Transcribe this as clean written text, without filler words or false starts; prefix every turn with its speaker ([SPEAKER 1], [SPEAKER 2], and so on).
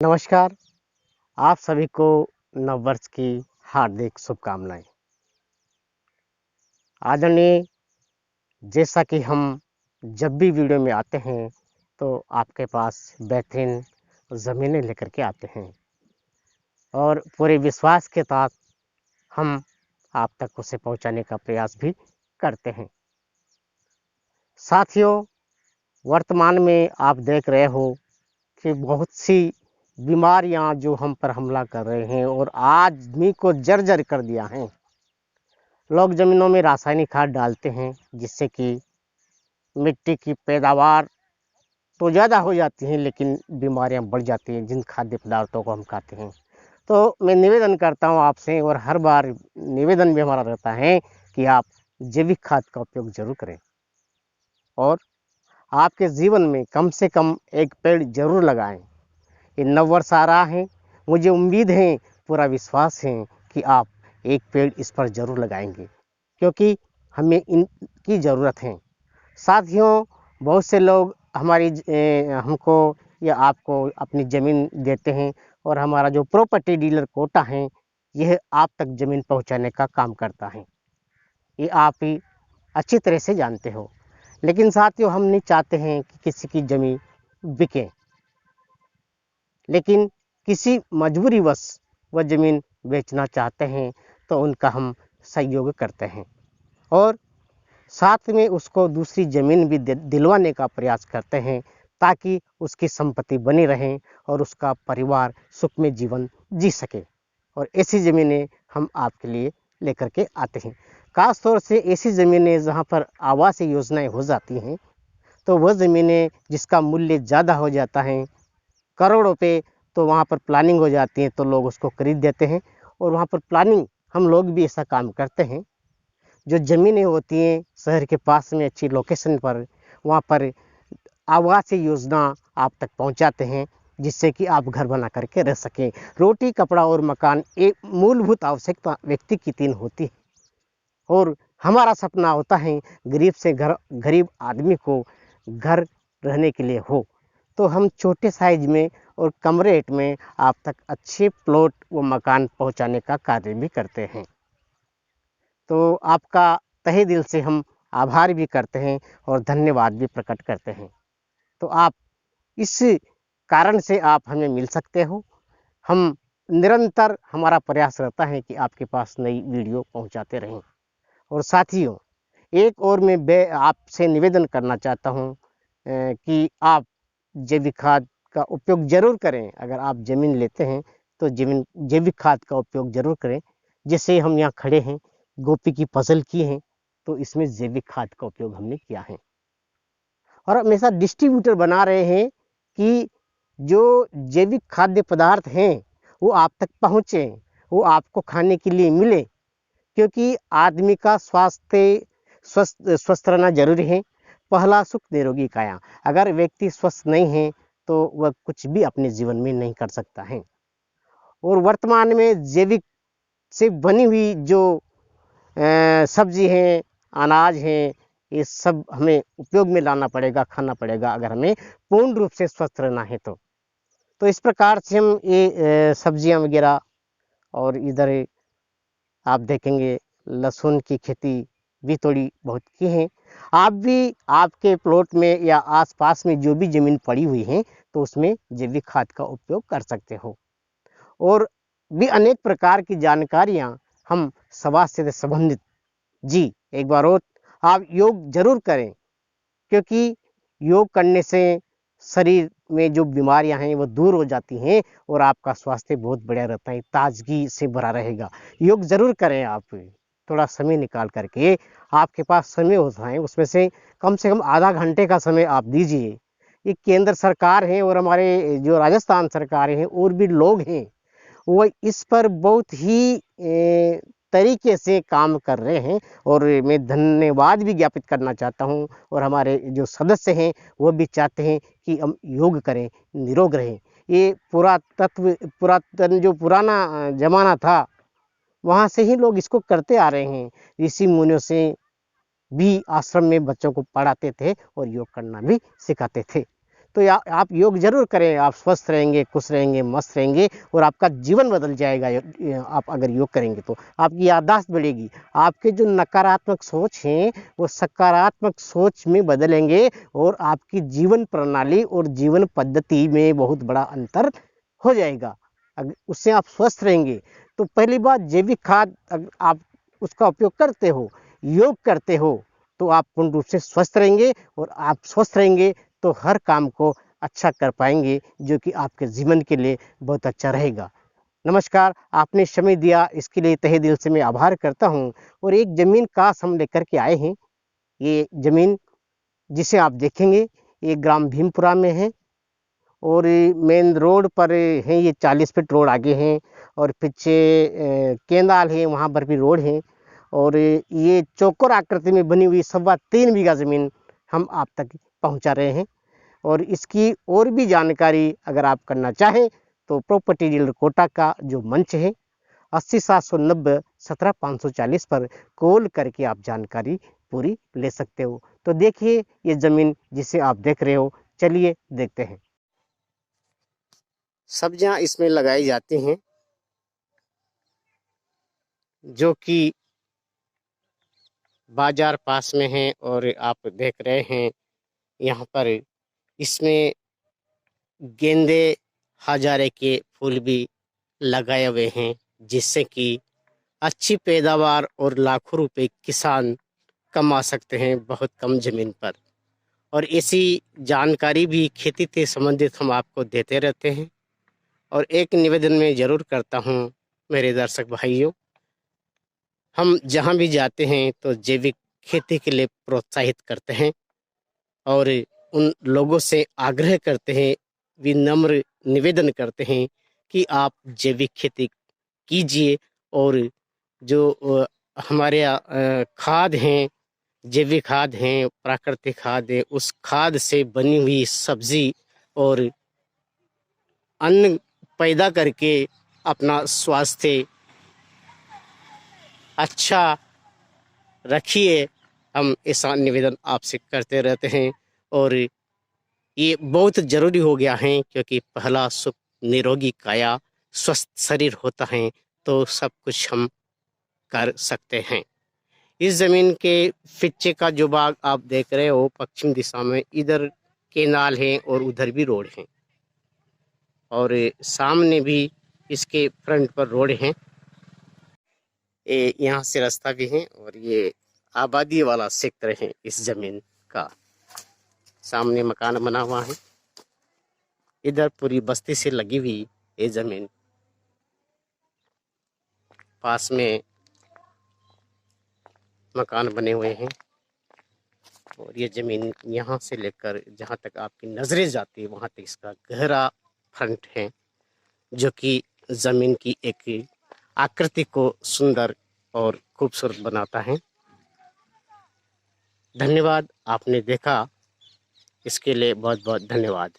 [SPEAKER 1] नमस्कार। आप सभी को नववर्ष की हार्दिक शुभकामनाएं। आदरणीय, जैसा कि हम जब भी वीडियो में आते हैं तो आपके पास बेहतरीन ज़मीनें लेकर के आते हैं और पूरे विश्वास के साथ हम आप तक उसे पहुंचाने का प्रयास भी करते हैं। साथियों, वर्तमान में आप देख रहे हो कि बहुत सी बीमारियां जो हम पर हमला कर रहे हैं और आदमी को जर्जर कर दिया है। लोग ज़मीनों में रासायनिक खाद डालते हैं जिससे कि मिट्टी की पैदावार तो ज़्यादा हो जाती है, लेकिन बीमारियां बढ़ जाती हैं जिन खाद्य पदार्थों को हम खाते हैं। तो मैं निवेदन करता हूं आपसे, और हर बार निवेदन भी हमारा रहता है कि आप जैविक खाद का उपयोग ज़रूर करें और आपके जीवन में कम से कम एक पेड़ ज़रूर लगाएं। ये नववर्ष आ रहा है, मुझे उम्मीद है, पूरा विश्वास है कि आप एक पेड़ इस पर ज़रूर लगाएंगे, क्योंकि हमें इनकी ज़रूरत है। साथियों, बहुत से लोग हमको या आपको अपनी ज़मीन देते हैं और हमारा जो प्रॉपर्टी डीलर कोटा है, यह आप तक ज़मीन पहुंचाने का काम करता है। ये आप ही अच्छी तरह से जानते हो। लेकिन साथियों, हम नहीं चाहते हैं कि किसी की ज़मीन बिके, लेकिन किसी मजबूरीवश वह ज़मीन बेचना चाहते हैं तो उनका हम सहयोग करते हैं और साथ में उसको दूसरी ज़मीन भी दिलवाने का प्रयास करते हैं, ताकि उसकी संपत्ति बनी रहे और उसका परिवार सुख में जीवन जी सके। और ऐसी ज़मीनें हम आपके लिए लेकर के आते हैं। खास तौर से ऐसी ज़मीनें जहाँ पर आवास योजनाएं हो जाती हैं, तो वह ज़मीनें जिसका मूल्य ज़्यादा हो जाता है, करोड़ों पे, तो वहाँ पर प्लानिंग हो जाती है तो लोग उसको खरीद देते हैं। और वहाँ पर प्लानिंग हम लोग भी ऐसा काम करते हैं। जो ज़मीनें होती हैं शहर के पास में अच्छी लोकेशन पर, वहाँ पर आवास योजना आप तक पहुँचाते हैं, जिससे कि आप घर बना करके रह सकें। रोटी, कपड़ा और मकान एक मूलभूत आवश्यकता व्यक्ति की 3 होती है, और हमारा सपना होता है गरीब आदमी को घर रहने के लिए हो। तो हम छोटे साइज में और कम रेट में आप तक अच्छे प्लॉट व मकान पहुँचाने का कार्य भी करते हैं। तो आपका तहे दिल से हम आभार भी करते हैं और धन्यवाद भी प्रकट करते हैं। तो आप इस कारण से आप हमें मिल सकते हो। हम निरंतर, हमारा प्रयास रहता है कि आपके पास नई वीडियो पहुंचाते रहें। और साथियों, एक और मैं आपसे निवेदन करना चाहता हूं कि आप जैविक खाद का उपयोग ज़रूर करें। अगर आप ज़मीन लेते हैं तो जैविक खाद का उपयोग ज़रूर करें। जैसे हम यहाँ खड़े हैं, गोभी की फसल की है, तो इसमें जैविक खाद का उपयोग हमने किया है और हमेशा डिस्ट्रीब्यूटर बना रहे हैं कि जो जैविक खाद्य पदार्थ हैं वो आप तक पहुँचे, वो आपको खाने के लिए मिले। क्योंकि आदमी का स्वास्थ्य स्वस्थ रहना जरूरी है। पहला सुख निरोगी काया। अगर व्यक्ति स्वस्थ नहीं है तो वह कुछ भी अपने जीवन में नहीं कर सकता है। और वर्तमान में जैविक से बनी हुई जो सब्जी है, अनाज है, ये सब हमें उपयोग में लाना पड़ेगा, खाना पड़ेगा, अगर हमें पूर्ण रूप से स्वस्थ रहना है तो इस प्रकार से हम ये सब्जियां वगैरह, और इधर आप देखेंगे लहसुन की खेती भी थोड़ी बहुत की है। आप भी आपके प्लॉट में या आसपास में जो भी ज़मीन पड़ी हुई है, तो उसमें जैविक खाद का उपयोग कर सकते हो। और भी अनेक प्रकार की जानकारियां हम स्वास्थ्य से संबंधित, जी, एक बार और आप योग जरूर करें, क्योंकि योग करने से शरीर में जो बीमारियां हैं वो दूर हो जाती हैं और आपका स्वास्थ्य बहुत बढ़िया रहता है, ताजगी से भरा रहेगा। योग ज़रूर करें आप, थोड़ा समय निकाल करके। आपके पास समय होता है, उसमें से कम आधा घंटे का समय आप दीजिए। ये केंद्र सरकार है और हमारे जो राजस्थान सरकार है और भी लोग हैं, वो इस पर बहुत ही तरीके से काम कर रहे हैं, और मैं धन्यवाद भी ज्ञापित करना चाहता हूं। और हमारे जो सदस्य हैं वो भी चाहते हैं कि हम योग करें, निरोग रहें। ये पुरातन जो पुराना जमाना था, वहाँ से ही लोग इसको करते आ रहे हैं। ऋषि मुनियों से भी आश्रम में बच्चों को पढ़ाते थे और योग करना भी सिखाते थे। तो आप योग जरूर करें, आप स्वस्थ रहेंगे, खुश रहेंगे, मस्त रहेंगे और आपका जीवन बदल जाएगा। आप अगर योग करेंगे तो आपकी याददाश्त बढ़ेगी, आपके जो नकारात्मक सोच हैं वो सकारात्मक सोच में बदलेंगे और आपकी जीवन प्रणाली और जीवन पद्धति में बहुत बड़ा अंतर हो जाएगा। उससे आप स्वस्थ रहेंगे। तो पहली बात, जैविक खाद अगर आप उसका उपयोग करते हो, योग करते हो, तो आप पूर्ण रूप से स्वस्थ रहेंगे और आप स्वस्थ रहेंगे तो हर काम को अच्छा कर पाएंगे, जो कि आपके जीवन के लिए बहुत अच्छा रहेगा। नमस्कार, आपने समय दिया इसके लिए तहे दिल से मैं आभार करता हूँ। और एक ज़मीन खास हम लेकर के आए हैं। ये ज़मीन जिसे आप देखेंगे ये ग्राम भीमपुरा में है और मेन रोड पर है, ये 40 फीट रोड आगे हैं और पीछे केंदाल है, वहाँ पर भी रोड है। और ये चौकोर आकृति में बनी हुई 3.25 बीघा ज़मीन हम आप तक पहुँचा रहे हैं। और इसकी और भी जानकारी अगर आप करना चाहें तो प्रॉपर्टी डीलर कोटा का जो मंच है 80 790 17 540 पर कॉल करके आप जानकारी पूरी ले सकते हो। तो देखिए ये ज़मीन जिसे आप देख रहे हो, चलिए देखते हैं। सब्जियां इसमें लगाई जाती हैं जो कि बाजार पास में है। और आप देख रहे हैं यहाँ पर इसमें गेंदे, हजारे के फूल भी लगाए हुए हैं, जिससे कि अच्छी पैदावार और लाखों रुपए किसान कमा सकते हैं बहुत कम जमीन पर। और ऐसी जानकारी भी खेती से संबंधित हम आपको देते रहते हैं। और एक निवेदन मैं जरूर करता हूँ मेरे दर्शक भाइयों, हम जहाँ भी जाते हैं तो जैविक खेती के लिए प्रोत्साहित करते हैं और उन लोगों से आग्रह करते हैं, विनम्र निवेदन करते हैं कि आप जैविक खेती कीजिए। और जो हमारे खाद हैं, जैविक खाद हैं, प्राकृतिक खाद है, उस खाद से बनी हुई सब्जी और अन्न पैदा करके अपना स्वास्थ्य अच्छा रखिए। हम ऐसा निवेदन आपसे करते रहते हैं और ये बहुत ज़रूरी हो गया है, क्योंकि पहला सुख निरोगी काया, स्वस्थ शरीर होता है तो सब कुछ हम कर सकते हैं। इस ज़मीन के पीछे का जो भाग आप देख रहे हो पश्चिम दिशा में, इधर केनाल है और उधर भी रोड है और सामने भी इसके फ्रंट पर रोड है। यहाँ से रास्ता भी है और ये आबादी वाला क्षेत्र है। इस जमीन का सामने मकान बना हुआ है, इधर पूरी बस्ती से लगी हुई ये जमीन, पास में मकान बने हुए हैं। और ये जमीन यहाँ से लेकर जहाँ तक आपकी नजरें जाती है वहाँ तक इसका गहरा फ्रंट है, जो कि जमीन की एक आकृति को सुंदर और खूबसूरत बनाता है। धन्यवाद, आपने देखा, इसके लिए बहुत बहुत धन्यवाद।